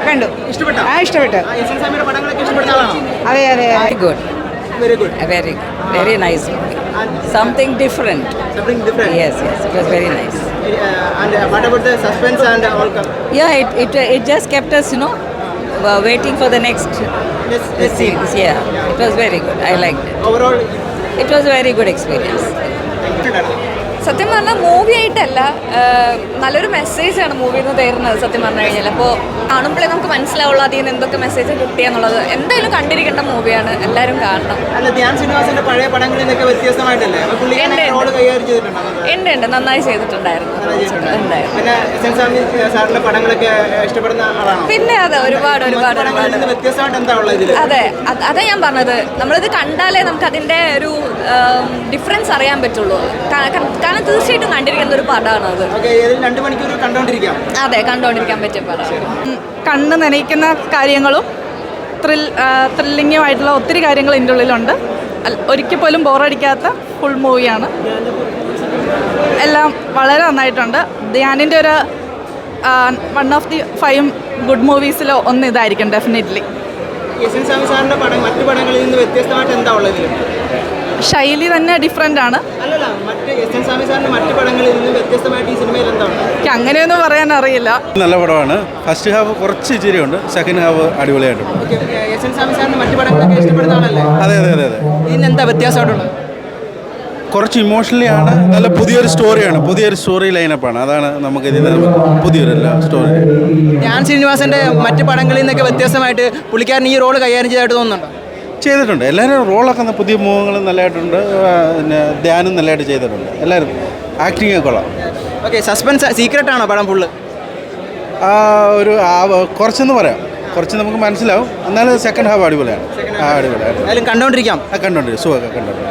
കണ്ടു. ഇഷ്ടപ്പെട്ടോ? ഇഷ്ടപ്പെട്ടു. എസ് എൻ സാമിയുടെ പടങ്ങളൊക്കെ ഇഷ്ടപ്പെടുന്ന ആളാണോ? അതെ. Very good. Very nice movie. Something different. Something different. Yes, it was very nice. And what about the suspense and all? Yeah, it just kept us, waiting for the next scenes. Yeah, it was very good. I liked it. Overall, It was a very good experience. സത്യം പറഞ്ഞാൽ movie ആയിട്ടല്ല, നല്ലൊരു മെസ്സേജാണ് മൂവിയിൽ നിന്ന് തരുന്നത്. സത്യം പറഞ്ഞു കഴിഞ്ഞാൽ അപ്പോൾ കാണുമ്പോഴേ നമുക്ക് മനസ്സിലാവുള്ളൂ അതിൽ നിന്ന് എന്തൊക്കെ മെസ്സേജ് കിട്ടിയെന്നുള്ളത്. എന്തായാലും കണ്ടിരിക്കേണ്ട മൂവിയാണ്, എല്ലാവരും കാണണം. അല്ല, ധ്യാൻ ശ്രീനിവാസന്റെ പഴയ പടങ്ങളിൽ നിന്നൊക്കെ വ്യത്യസ്തമായിട്ടല്ലേ റോള് കൈകാര്യം ചെയ്തിട്ടുണ്ടോ? ഉണ്ട്, നന്നായി ചെയ്തിട്ടുണ്ടായിരുന്നു. പിന്നെ എസ് എൻ സ്വാമി സാറിന്റെ പടങ്ങളൊക്കെ ഇഷ്ടപ്പെടുന്ന ആളാണോ? പിന്നെ അതെ, ഒരുപാട് വ്യത്യസ്തമായിട്ട് എന്താ ഉള്ളത് ഇതിൽ? അതെ, അതാ ഞാൻ പറഞ്ഞത്, നമ്മളിത് കണ്ടാലേ നമുക്ക് അതിൻ്റെ ഒരു ഡിഫറൻസ് അറിയാൻ പറ്റുള്ളൂ. കാരണം തീർച്ചയായിട്ടും കണ്ടിരിക്കുന്ന ഒരു പടമാണ് അത്. 2 മണിക്കൂർ കണ്ടോണ്ടിരിക്കാം. അതെ, കണ്ടോണ്ടിരിക്കാൻ പറ്റിയ പടമാണ്. കണ്ണ് നനയിക്കുന്ന കാര്യങ്ങളും ത്രില്ലിങ്ങുമായിട്ടുള്ള ഒത്തിരി കാര്യങ്ങൾ ഇതിൻ്റെ ഉള്ളിലുണ്ട്. ഒരിക്കൽ പോലും ബോറടിക്കാത്ത ഫുൾ മൂവിയാണ്. എല്ലാം വളരെ നന്നായിട്ടുണ്ട്. ധ്യാനിൻ്റെ ഒരു 1 ഓഫ് ദി 5 ഗുഡ് മൂവീസിലോ ഒന്ന് ഇതായിരിക്കും ഡെഫിനറ്റ്ലി. എസ് എൻ സ്വാമി സാറിന്റെ മറ്റു പടങ്ങളിൽ നിന്ന് വ്യത്യസ്തമായിട്ട് എന്താ ഉള്ളത്? ശൈലി തന്നെ ഡിഫറെൻ്റ് ആണ്. അല്ലല്ല, മറ്റ് എസ് എൻ സ്വാമി സാറിന്റെ മറ്റു പടങ്ങളിൽ നിന്ന് വ്യത്യസ്തമായിട്ട് ഈ സിനിമയിൽ എന്താണ്? എനിക്ക് അങ്ങനെയൊന്നും പറയാൻ അറിയില്ല. നല്ല പടമാണ്. ഫസ്റ്റ് ഹാഫ് കുറച്ച് ഇച്ചിരിയുണ്ട്, സെക്കൻഡ് ഹാഫ് അടിപൊളിയായിട്ടുണ്ട്. എസ് എൻ സ്വാമി സാറിന്റെ മറ്റു പടങ്ങളൊക്കെ ഇഷ്ടപ്പെടുന്ന ആളല്ലേ? അതെ. ഇതിന് എന്താ വ്യത്യാസമായിട്ടുള്ളത്? കുറച്ച് ഇമോഷണലി ആണ്. നല്ല പുതിയൊരു സ്റ്റോറിയാണ്, പുതിയൊരു സ്റ്റോറി ലൈനപ്പാണ്. അതാണ് നമുക്ക് ഇതിന് പുതിയൊരു സ്റ്റോറി. ധ്യാൻ ശ്രീനിവാസന്റെ മറ്റു പടങ്ങളിൽ നിന്നൊക്കെ വ്യത്യസ്തമായിട്ട് പുള്ളിക്കാരൻ ഈ റോള് കൈകാര്യം ചെയ്തായിട്ട് തോന്നുന്നുണ്ടോ? ചെയ്തിട്ടുണ്ട്. എല്ലാവരും റോളൊക്കെ പുതിയ മുഖങ്ങളും നല്ലതായിട്ടുണ്ട്. പിന്നെ ധ്യാനും നല്ലതായിട്ട് ചെയ്തിട്ടുണ്ട്. എല്ലാവരും ആക്ടിങ് ഒക്കെ കൊള്ളാം. ഓക്കെ, സസ്പെൻസ് സീക്രട്ട് ആണോ പടം ഫുള്ള്? ഒരു കുറച്ചെന്ന് പറയാം, കുറച്ച് നമുക്ക് മനസ്സിലാവും. എന്നാലും സെക്കൻഡ് ഹാഫ് അടിപൊളിയാണ്. അടിപൊളിയായിട്ട് കണ്ടോണ്ടിരിക്കാം. കണ്ടോണ്ടിരിക്കും, സുഖമൊക്കെ കണ്ടോണ്ടിരിക്കും.